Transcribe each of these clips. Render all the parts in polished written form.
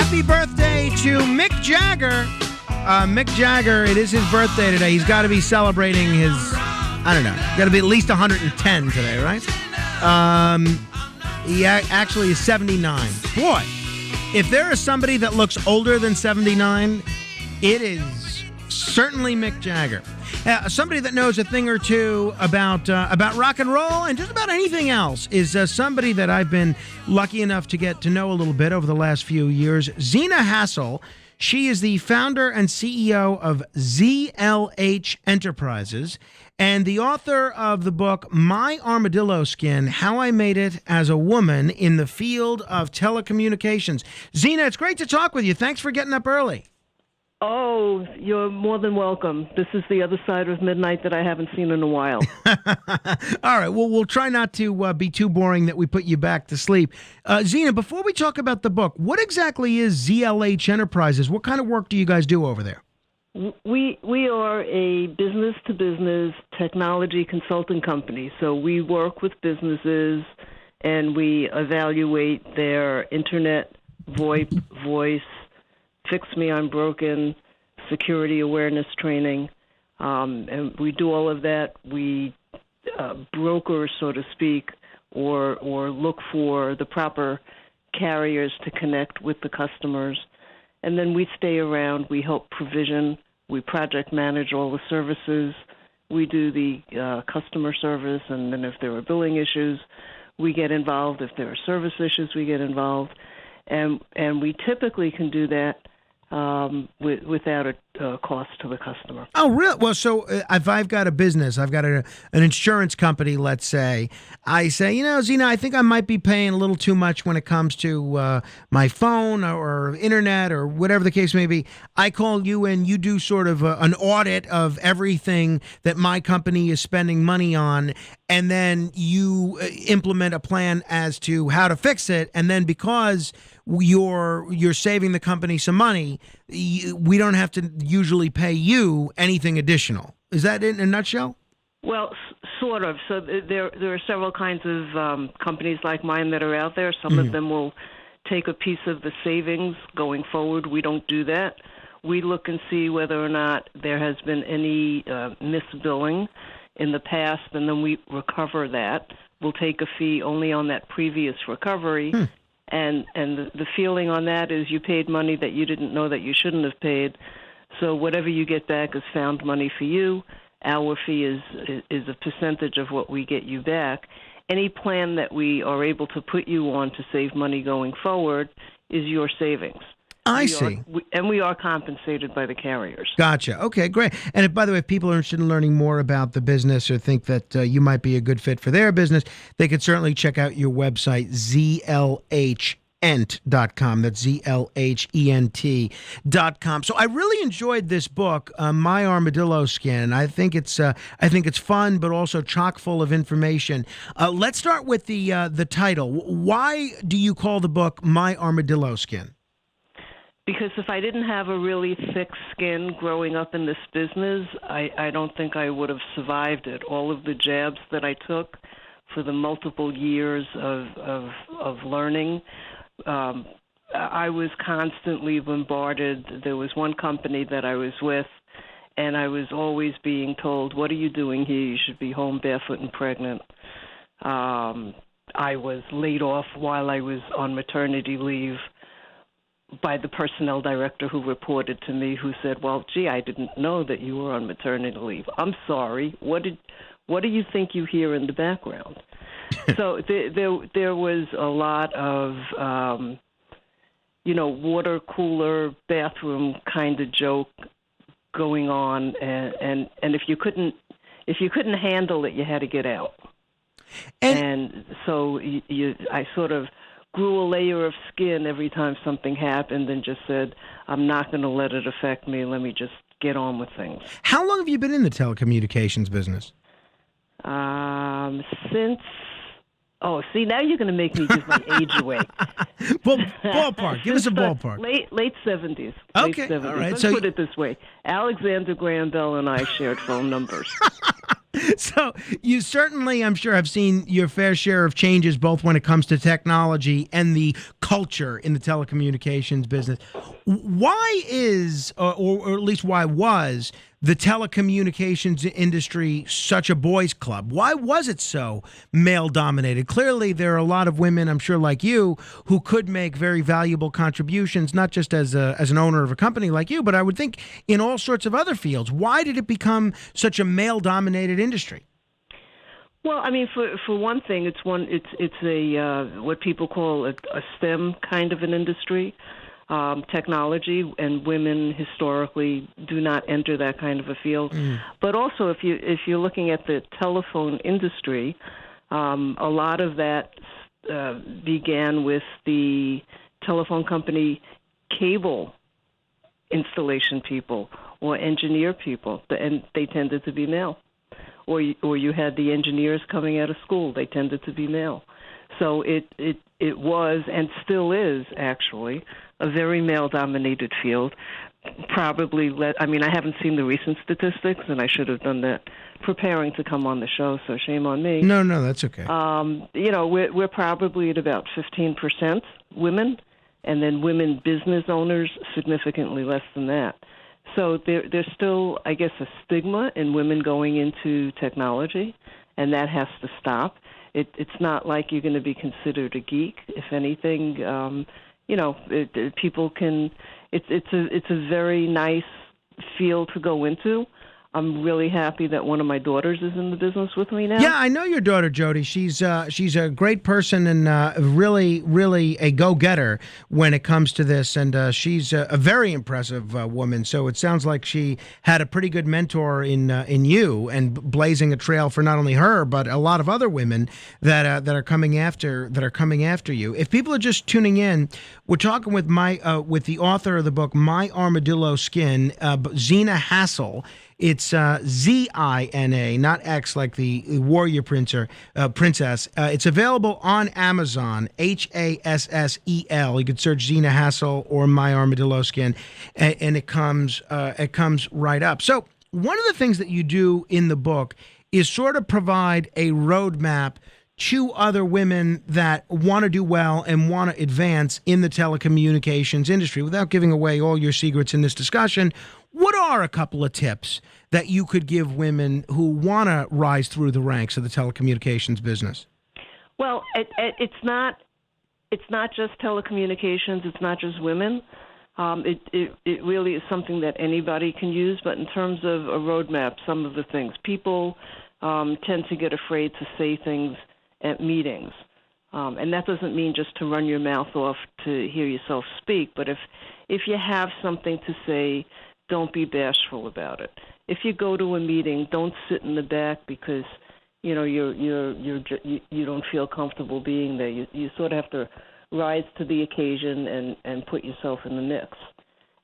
Happy birthday to Mick Jagger. Mick Jagger, it is his birthday today. He's got to be celebrating his, I don't know, got to be at least 110 today, right? He actually is 79. Boy, if there is somebody that looks older than 79, it is certainly Mick Jagger. Somebody that knows a thing or two about rock and roll and just about anything else is somebody that I've been lucky enough to get to know a little bit over the last few years. Zina Hassel. She is the founder and CEO of ZLH Enterprises and the author of the book My Armadillo Skin: How I Made It as a Woman in the Field of Telecommunications. Zina, it's great to talk with you. Thanks for getting up early. Oh, you're more than welcome. This is the other side of midnight that I haven't seen in a while. All right. Well, we'll try not to be too boring that we put you back to sleep. Zina, before we talk about the book, what exactly is ZLH Enterprises? What kind of work do you guys do over there? We are a business-to-business technology consulting company. So we work with businesses and we evaluate their internet, VoIP, voice, Fix Me, I'm Broken, security awareness training, and we do all of that. We broker, so to speak, or look for the proper carriers to connect with the customers. And then we stay around. We help provision. We project manage all the services. We do the customer service, and then if there are billing issues, we get involved. If there are service issues, we get involved. And we typically can do that without a cost to the customer. Oh, really? Well, so if I've got a business, I've got an insurance company, let's say, I say, Zina, I think I might be paying a little too much when it comes to my phone or internet or whatever the case may be. I call you and you do sort of an audit of everything that my company is spending money on, and then you implement a plan as to how to fix it. And then because you're saving the company some money, we don't have to usually pay you anything additional. Is that in a nutshell? Well, sort of. So there are several kinds of companies like mine that are out there. Some of them will take a piece of the savings going forward. We don't do that. We look and see whether or not there has been any misbilling in the past, and then we recover that. We'll take a fee only on that previous recovery. And the feeling on that is you paid money that you didn't know that you shouldn't have paid. So whatever you get back is found money for you. Our fee is a percentage of what we get you back. Any plan that we are able to put you on to save money going forward is your savings. I see. And we are compensated by the carriers. Gotcha. Okay, great. And if, by the way, if people are interested in learning more about the business or think that you might be a good fit for their business, they could certainly check out your website, zlhent.com. That's zlhent.com. So I really enjoyed this book, My Armadillo Skin. I think it's fun, but also chock full of information. Let's start with the title. Why do you call the book My Armadillo Skin? Because if I didn't have a really thick skin growing up in this business, I don't think I would have survived it. All of the jabs that I took for the multiple years of learning, I was constantly bombarded. There was one company that I was with, and I was always being told, what are you doing here? You should be home barefoot and pregnant. I was laid off while I was on maternity leave by the personnel director who reported to me, who said, well, gee, I didn't know that you were on maternity leave. I'm sorry. What do you think you hear in the background? So there was a lot of, water cooler, bathroom kind of joke going on. And if you couldn't handle it, you had to get out. And so I sort of grew a layer of skin every time something happened and just said, I'm not going to let it affect me. Let me just get on with things. How long have you been in the telecommunications business? See, now you're going to make me give my age away. Well, ballpark. Give us a ballpark. Late 70s. Okay, late 70s. all right. Let's put it this way. Alexander Graham Bell and I shared phone numbers. So you certainly, I'm sure, have seen your fair share of changes, both when it comes to technology and the culture in the telecommunications business. Why is, or at least why was, the telecommunications industry such a boys' club? Why was it so male dominated? Clearly, there are a lot of women, I'm sure, like you, who could make very valuable contributions, not just as an owner of a company like you, but I would think in all sorts of other fields. Why did it become such a male dominated industry? Well, I mean, for one thing, it's a what people call a STEM kind of an industry, technology, and women historically do not enter that kind of a field. But also, if you're looking at the telephone industry, a lot of that began with the telephone company cable installation people or engineer people, and they tended to be male. Or you had the engineers coming out of school; they tended to be male. So it was and still is actually a very male-dominated field. Probably, I mean, I haven't seen the recent statistics, and I should have done that preparing to come on the show. So shame on me. No, no, that's okay. We're probably at about 15% women, and then women business owners significantly less than that. So there's still, I guess, a stigma in women going into technology, and that has to stop. It's not like you're going to be considered a geek. If anything, people can. It's a very nice field to go into. I'm really happy that one of my daughters is in the business with me now. Yeah, I know your daughter, Jody. She's a great person and really, really a go-getter when it comes to this. And she's a very impressive woman. So it sounds like she had a pretty good mentor in you, and blazing a trail for not only her but a lot of other women that are coming after you. If people are just tuning in, we're talking with the author of the book My Armadillo Skin, Zina Hassel. It's Zina, not X like the warrior princess. It's available on Amazon, Hassel. You could search Zina Hassel or My Armadillo Skin, and it comes right up. So one of the things that you do in the book is sort of provide a roadmap to other women that want to do well and want to advance in the telecommunications industry. Without giving away all your secrets in this discussion, what are a couple of tips that you could give women who want to rise through the ranks of the telecommunications business? Well, it's not just telecommunications. It's not just women. It really is something that anybody can use. But in terms of a roadmap, some of the things people tend to get afraid to say things at meetings. And that doesn't mean just to run your mouth off to hear yourself speak, but if you have something to say, don't be bashful about it. If you go to a meeting, don't sit in the back because you don't feel comfortable being there. You sort of have to rise to the occasion and put yourself in the mix.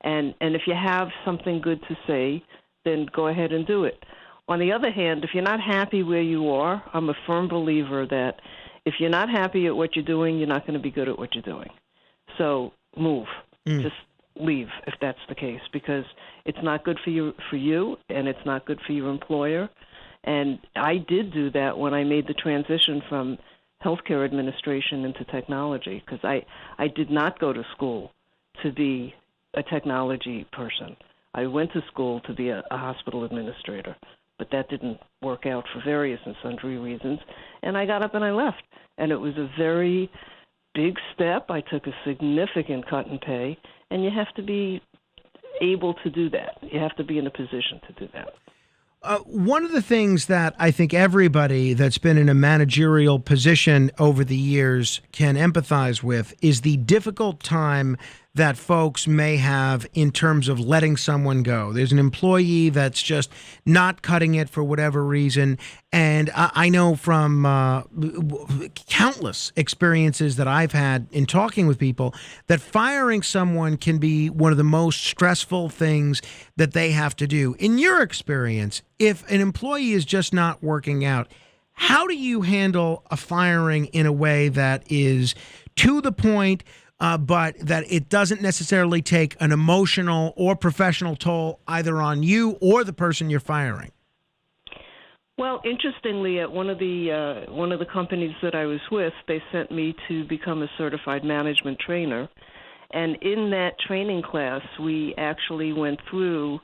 And if you have something good to say, then go ahead and do it. On the other hand, if you're not happy where you are, I'm a firm believer that if you're not happy at what you're doing, you're not going to be good at what you're doing. So move. Just leave if that's the case, because it's not good for you, and it's not good for your employer. And I did do that when I made the transition from healthcare administration into technology, because I did not go to school to be a technology person. I went to school to be a hospital administrator, but that didn't work out for various and sundry reasons, and I got up and I left. And it was a very big step. I took a significant cut in pay, and you have to be able to do that. You have to be in a position to do that. One of the things that I think everybody that's been in a managerial position over the years can empathize with is the difficult time that folks may have in terms of letting someone go. There's an employee that's just not cutting it for whatever reason. And I know from countless experiences that I've had in talking with people that firing someone can be one of the most stressful things that they have to do. In your experience, if an employee is just not working out, how do you handle a firing in a way that is to the point, but that it doesn't necessarily take an emotional or professional toll either on you or the person you're firing? Well, interestingly, at one of the companies that I was with, they sent me to become a certified management trainer, and in that training class, we actually went through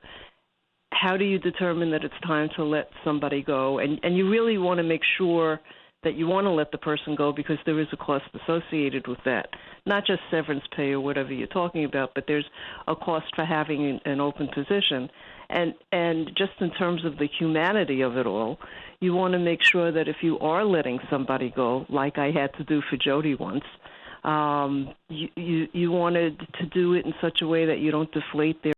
how do you determine that it's time to let somebody go, and you really want to make sure that you want to let the person go because there is a cost associated with that. Not just severance pay or whatever you're talking about, but there's a cost for having an open position. And just in terms of the humanity of it all, you want to make sure that if you are letting somebody go, like I had to do for Jody once, you wanted to do it in such a way that you don't deflate their